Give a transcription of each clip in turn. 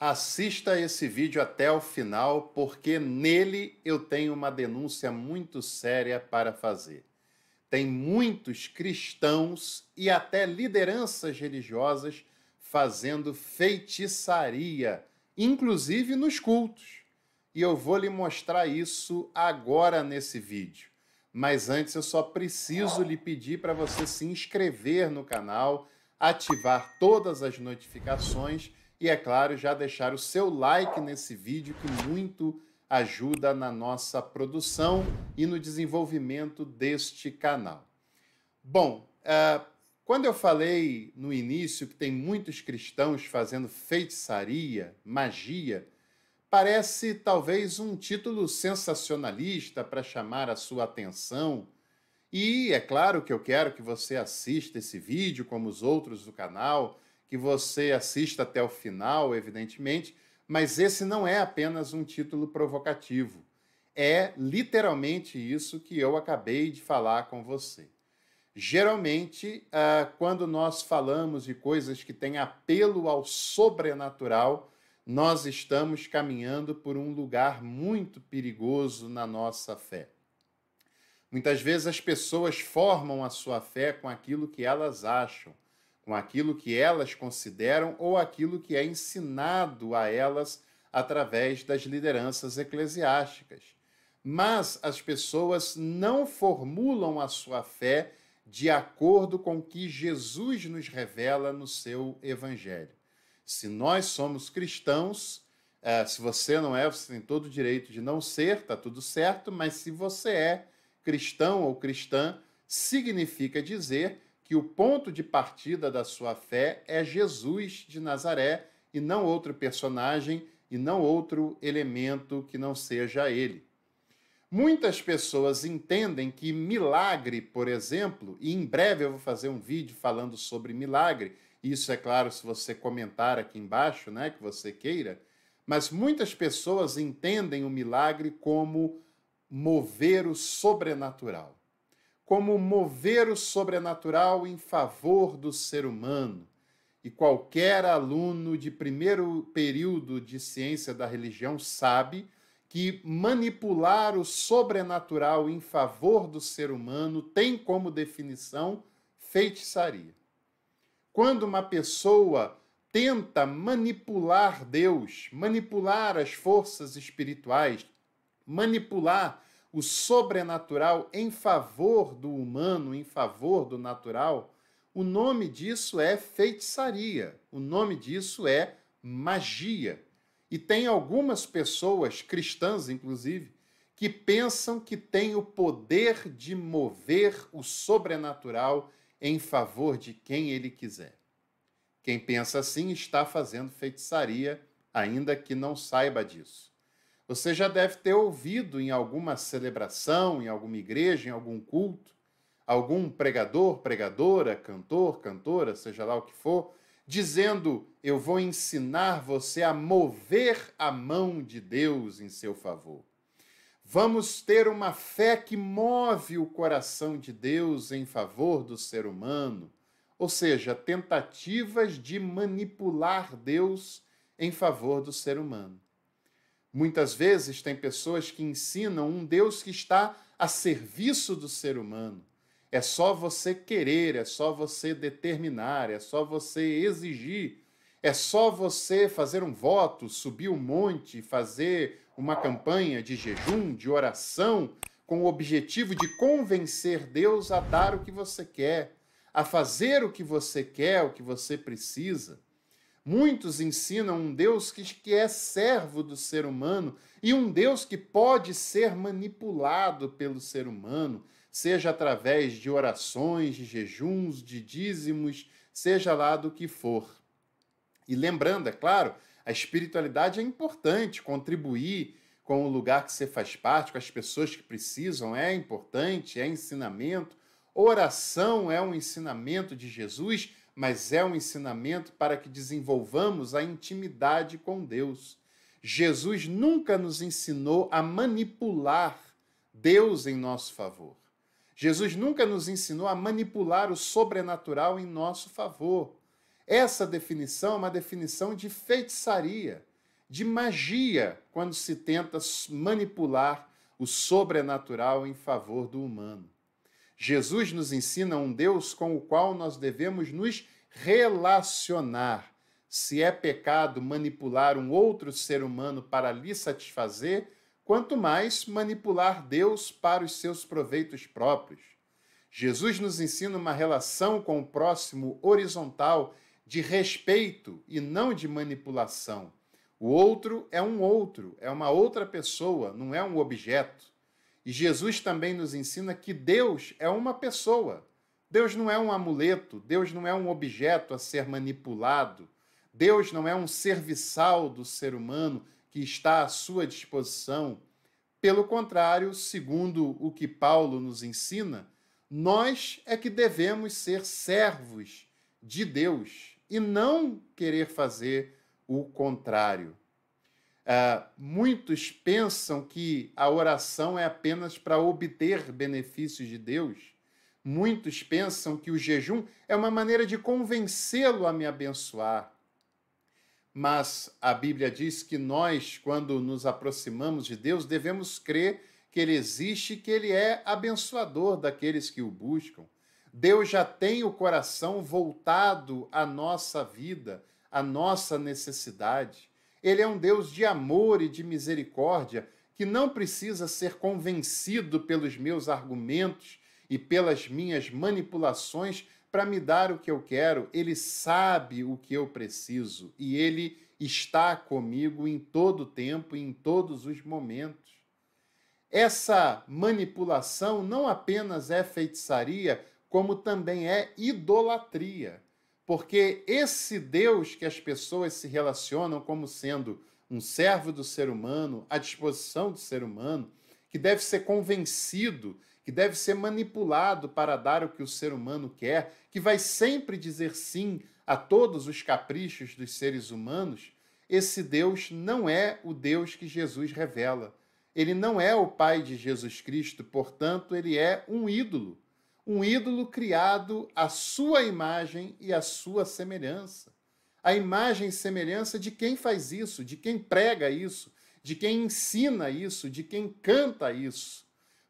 Assista esse vídeo até o final, porque nele eu tenho uma denúncia muito séria para fazer. Tem muitos cristãos e até lideranças religiosas fazendo feitiçaria, inclusive nos cultos. E eu vou lhe mostrar isso agora nesse vídeo. Mas antes eu só preciso lhe pedir para você se inscrever no canal, ativar todas as notificações e, é claro, já deixar o seu like nesse vídeo, que muito ajuda na nossa produção e no desenvolvimento deste canal. Bom, quando eu falei no início que tem muitos cristãos fazendo feitiçaria, magia, parece talvez um título sensacionalista para chamar a sua atenção. E é claro que eu quero que você assista esse vídeo, como os outros do canal, que você assista até o final, evidentemente, mas esse não é apenas um título provocativo. É literalmente isso que eu acabei de falar com você. Geralmente, quando nós falamos de coisas que têm apelo ao sobrenatural, nós estamos caminhando por um lugar muito perigoso na nossa fé. Muitas vezes as pessoas formam a sua fé com aquilo que elas acham, com aquilo que elas consideram ou aquilo que é ensinado a elas através das lideranças eclesiásticas. Mas as pessoas não formulam a sua fé de acordo com o que Jesus nos revela no seu Evangelho. Se nós somos cristãos, se você não é, você tem todo o direito de não ser, está tudo certo, mas se você é cristão ou cristã, significa dizer que o ponto de partida da sua fé é Jesus de Nazaré e não outro personagem e não outro elemento que não seja ele. Muitas pessoas entendem que milagre, por exemplo, e em breve eu vou fazer um vídeo falando sobre milagre, isso é claro se você comentar aqui embaixo, né, que você queira, mas muitas pessoas entendem o milagre como mover o sobrenatural. Como mover o sobrenatural em favor do ser humano. E qualquer aluno de primeiro período de ciência da religião sabe que manipular o sobrenatural em favor do ser humano tem como definição feitiçaria. Quando uma pessoa tenta manipular Deus, manipular as forças espirituais, manipular o sobrenatural em favor do humano, em favor do natural, o nome disso é feitiçaria, o nome disso é magia. E tem algumas pessoas, cristãs inclusive, que pensam que têm o poder de mover o sobrenatural em favor de quem ele quiser. Quem pensa assim está fazendo feitiçaria, ainda que não saiba disso. Você já deve ter ouvido em alguma celebração, em alguma igreja, em algum culto, algum pregador, pregadora, cantor, cantora, seja lá o que for, dizendo: eu vou ensinar você a mover a mão de Deus em seu favor. Vamos ter uma fé que move o coração de Deus em favor do ser humano, ou seja, tentativas de manipular Deus em favor do ser humano. Muitas vezes tem pessoas que ensinam um Deus que está a serviço do ser humano. É só você querer, é só você determinar, é só você exigir, é só você fazer um voto, subir um monte, fazer uma campanha de jejum, de oração, com o objetivo de convencer Deus a dar o que você quer, a fazer o que você quer, o que você precisa. Muitos ensinam um Deus que é servo do ser humano e um Deus que pode ser manipulado pelo ser humano, seja através de orações, de jejuns, de dízimos, seja lá do que for. E lembrando, é claro, a espiritualidade é importante, contribuir com o lugar que você faz parte, com as pessoas que precisam, é importante, é ensinamento. Oração é um ensinamento de Jesus, mas é um ensinamento para que desenvolvamos a intimidade com Deus. Jesus nunca nos ensinou a manipular Deus em nosso favor. Jesus nunca nos ensinou a manipular o sobrenatural em nosso favor. Essa definição é uma definição de feitiçaria. de magia quando se tenta manipular o sobrenatural em favor do humano. Jesus nos ensina um Deus com o qual nós devemos nos relacionar. Se é pecado manipular um outro ser humano para lhe satisfazer, quanto mais manipular Deus para os seus proveitos próprios. Jesus nos ensina uma relação com o próximo horizontal, de respeito e não de manipulação. O outro, é uma outra pessoa, não é um objeto. E Jesus também nos ensina que Deus é uma pessoa. Deus não é um amuleto, Deus não é um objeto a ser manipulado. Deus não é um serviçal do ser humano que está à sua disposição. Pelo contrário, segundo o que Paulo nos ensina, nós é que devemos ser servos de Deus e não querer fazer o contrário. Muitos pensam que a oração é apenas para obter benefícios de Deus. Muitos pensam que o jejum é uma maneira de convencê-lo a me abençoar. Mas a Bíblia diz que nós, quando nos aproximamos de Deus, devemos crer que Ele existe e que Ele é abençoador daqueles que o buscam. Deus já tem o coração voltado à nossa vida, à nossa necessidade. Ele é um Deus de amor e de misericórdia que não precisa ser convencido pelos meus argumentos e pelas minhas manipulações para me dar o que eu quero. Ele sabe o que eu preciso e Ele está comigo em todo o tempo e em todos os momentos. Essa manipulação não apenas é feitiçaria, como também é idolatria. Porque esse Deus que as pessoas se relacionam como sendo um servo do ser humano, à disposição do ser humano, que deve ser convencido, que deve ser manipulado para dar o que o ser humano quer, que vai sempre dizer sim a todos os caprichos dos seres humanos, esse Deus não é o Deus que Jesus revela. Ele não é o Pai de Jesus Cristo, portanto, ele é um ídolo criado à sua imagem e à sua semelhança. A imagem e semelhança de quem faz isso, de quem prega isso, de quem ensina isso, de quem canta isso.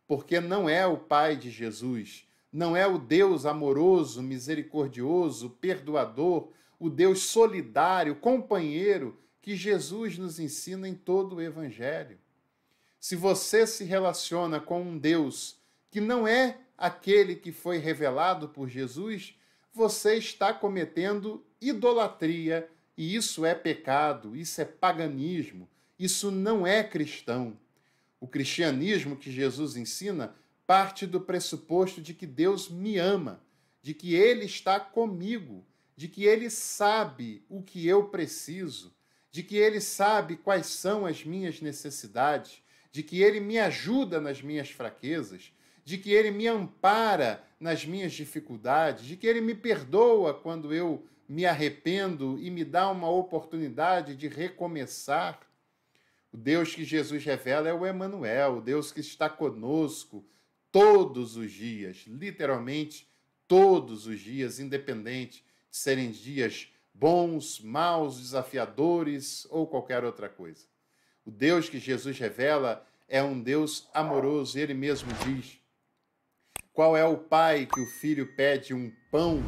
Porque não é o Pai de Jesus, não é o Deus amoroso, misericordioso, perdoador, o Deus solidário, companheiro, que Jesus nos ensina em todo o Evangelho. Se você se relaciona com um Deus que não é aquele que foi revelado por Jesus, você está cometendo idolatria, e isso é pecado, isso é paganismo, isso não é cristão. O cristianismo que Jesus ensina parte do pressuposto de que Deus me ama, de que Ele está comigo, de que Ele sabe o que eu preciso, de que Ele sabe quais são as minhas necessidades, de que Ele me ajuda nas minhas fraquezas, de que Ele me ampara nas minhas dificuldades, de que Ele me perdoa quando eu me arrependo e me dá uma oportunidade de recomeçar. O Deus que Jesus revela é o Emanuel, o Deus que está conosco todos os dias, literalmente todos os dias, independente de serem dias bons, maus, desafiadores ou qualquer outra coisa. O Deus que Jesus revela é um Deus amoroso. Ele mesmo diz: qual é o pai que o filho pede um pão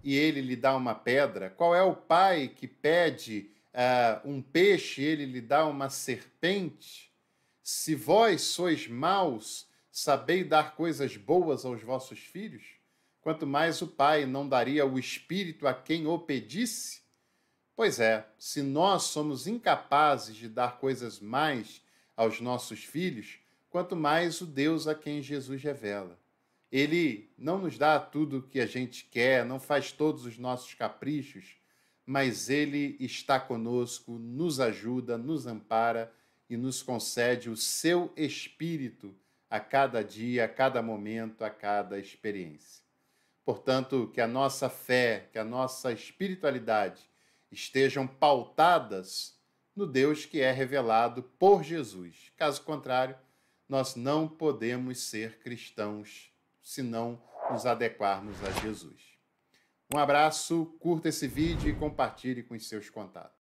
e ele lhe dá uma pedra? Qual é o pai que pede um peixe e ele lhe dá uma serpente? Se vós sois maus, sabeis dar coisas boas aos vossos filhos? Quanto mais o Pai não daria o Espírito a quem o pedisse? Pois é, se nós somos incapazes de dar coisas mais aos nossos filhos, quanto mais o Deus a quem Jesus revela. Ele não nos dá tudo o que a gente quer, não faz todos os nossos caprichos, mas Ele está conosco, nos ajuda, nos ampara e nos concede o seu Espírito a cada dia, a cada momento, a cada experiência. Portanto, que a nossa fé, que a nossa espiritualidade estejam pautadas no Deus que é revelado por Jesus. Caso contrário, nós não podemos ser cristãos se não nos adequarmos a Jesus. Um abraço, curta esse vídeo e compartilhe com os seus contatos.